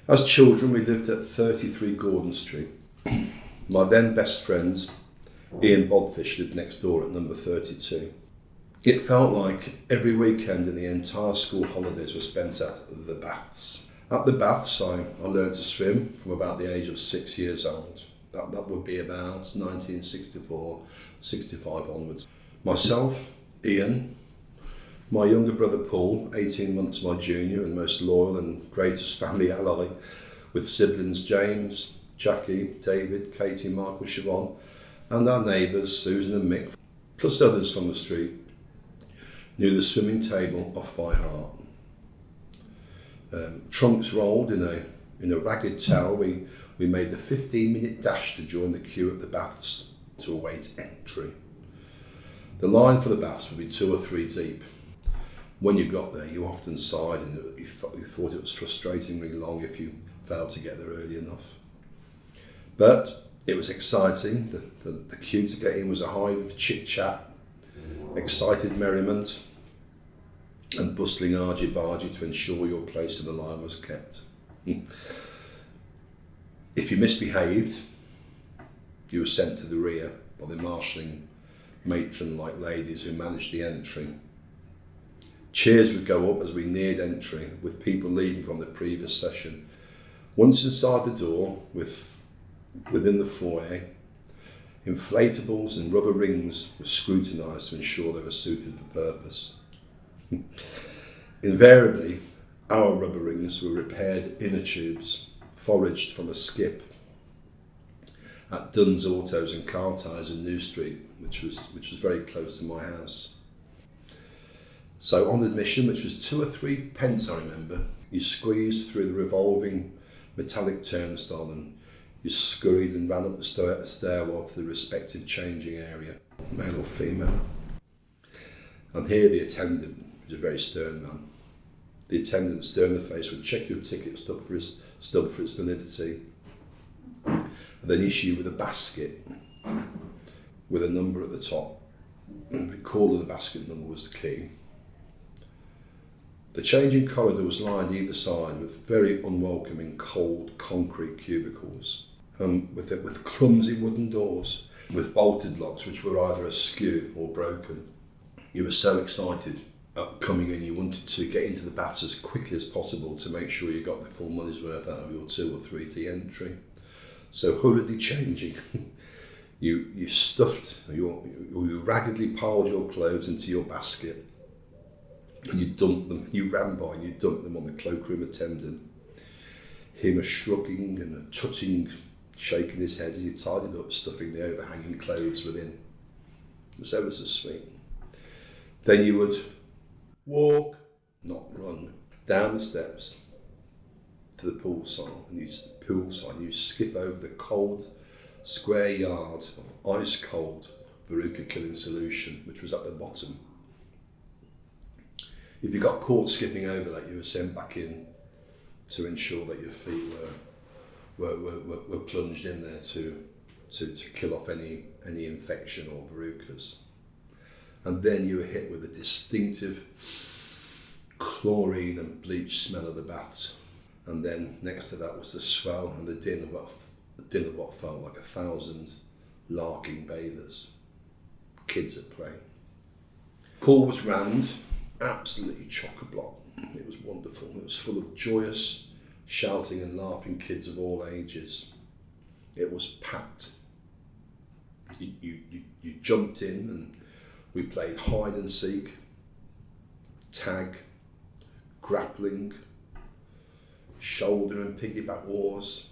As children, we lived at 33 Gordon Street. My then best friend, Ian Bodfish, lived next door at number 32. It felt like every weekend in the entire school holidays were spent at the baths. At the baths, I learned to swim from about the age of 6 years old. That would be about 1964, 65 onwards. Myself, Ian, my younger brother Paul, 18 months my junior and most loyal and greatest family ally, with siblings James, Jackie, David, Katie, Michael, Siobhan, and our neighbours Susan and Mick, plus others from the street, knew the swimming table off by heart. Trunks rolled in a ragged towel, we made the 15-minute dash to join the queue at the baths to await entry. The line for the baths would be 2 or 3 deep. When you got there, you often sighed and you thought it was frustratingly long if you failed to get there early enough. But it was exciting. The queue to get in was a hive of chit-chat, excited merriment, and bustling argy-bargy to ensure your place in the line was kept. If you misbehaved, you were sent to the rear by the marshalling matron-like ladies who managed the entry. Cheers would go up as we neared entry, with people leaving from the previous session. Once inside the door, within the foyer, inflatables and rubber rings were scrutinised to ensure they were suited for purpose. Invariably, our rubber rings were repaired inner tubes, foraged from a skip at Dunn's Autos and Car Tyres in New Street, which was very close to my house. So on admission, which was 2 or 3 pence, I remember, you squeezed through the revolving metallic turnstile and you scurried and ran up the stairwell to the respective changing area, male or female. And here the attendant was a very stern man. The attendant, stern in the face, would check your ticket stub for its validity, and then issue you with a basket with a number at the top. And the call of the basket number was the key. The changing corridor was lined either side with very unwelcoming cold concrete cubicles, with clumsy wooden doors with bolted locks which were either askew or broken. You were so excited at coming in, you wanted to get into the baths as quickly as possible to make sure you got the full money's worth out of your 2 or 3 tea entry. So hurriedly changing, you stuffed, you raggedly piled your clothes into your basket, and you dumped them. You ran by and you dumped them on the cloakroom attendant. Him a shrugging and a tutting, shaking his head as he tidied up, stuffing the overhanging clothes within. It was ever so sweet. Then you would walk, not run, down the steps to the pool side, and you skip over the cold, square yard of ice-cold verruca killing solution, which was at the bottom. If you got caught skipping over that, you were sent back in to ensure that your feet were plunged in there to kill off any infection or verrucas. And then you were hit with a distinctive chlorine and bleach smell of the baths. And then next to that was the swell and the din of what felt like 1,000 larking bathers, kids at play. Pool was rammed, absolutely chock-a-block. It was wonderful. It was full of joyous, shouting and laughing kids of all ages. It was packed. You jumped in and we played hide and seek, tag, grappling, shoulder and piggyback wars,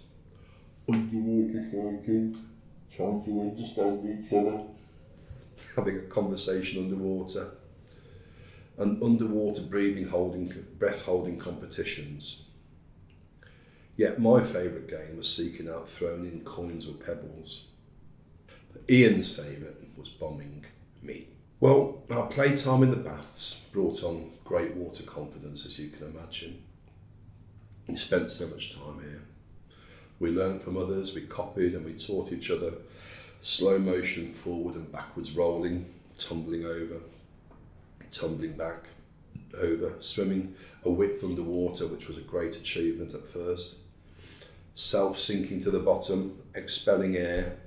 underwater fighting, trying to understand each other, having a conversation underwater, and underwater breath holding competitions. Yet my favourite game was seeking out thrown-in coins or pebbles. But Ian's favourite was bombing me. Well, our playtime in the baths brought on great water confidence, as you can imagine. We spent so much time here. We learned from others, we copied and we taught each other slow motion forward and backwards rolling, tumbling over, tumbling back, over, swimming a width underwater, which was a great achievement at first. self-sinking to the bottom, expelling air,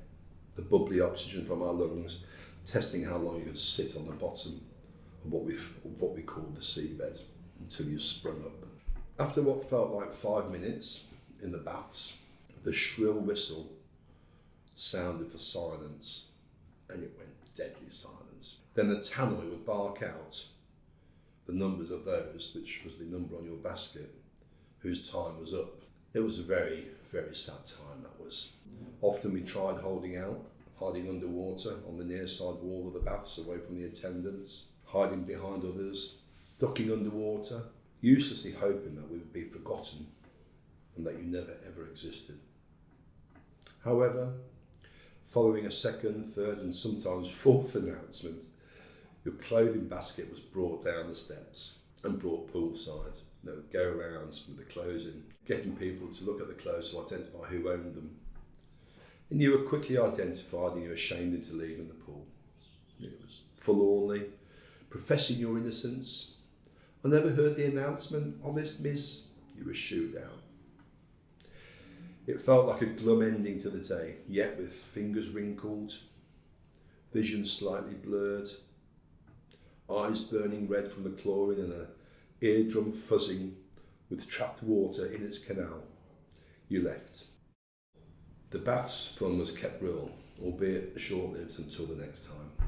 the bubbly oxygen from our lungs, testing how long you could sit on the bottom of what we call the seabed until you sprung up. After what felt like 5 minutes in the baths, the shrill whistle sounded for silence, and it went deadly silence. Then the tannoy would bark out the numbers of those, which was the number on your basket, whose time was up. It was a very, very sad time, that was. Often we tried holding out, hiding underwater on the near side wall of the baths away from the attendants, hiding behind others, ducking underwater, uselessly hoping that we would be forgotten and that you never ever existed. However, following a second, third and sometimes fourth announcement, your clothing basket was brought down the steps and brought poolside. They would go around with the clothes in, getting people to look at the clothes to identify who owned them. And you were quickly identified and you were shamed into leaving the pool. It was forlornly, professing your innocence. I never heard the announcement, honest miss, you were shooed out. It felt like a glum ending to the day, yet with fingers wrinkled, vision slightly blurred, eyes burning red from the chlorine and an eardrum fuzzing with trapped water in its canal, you left. The bath's fun was kept real, albeit short-lived until the next time.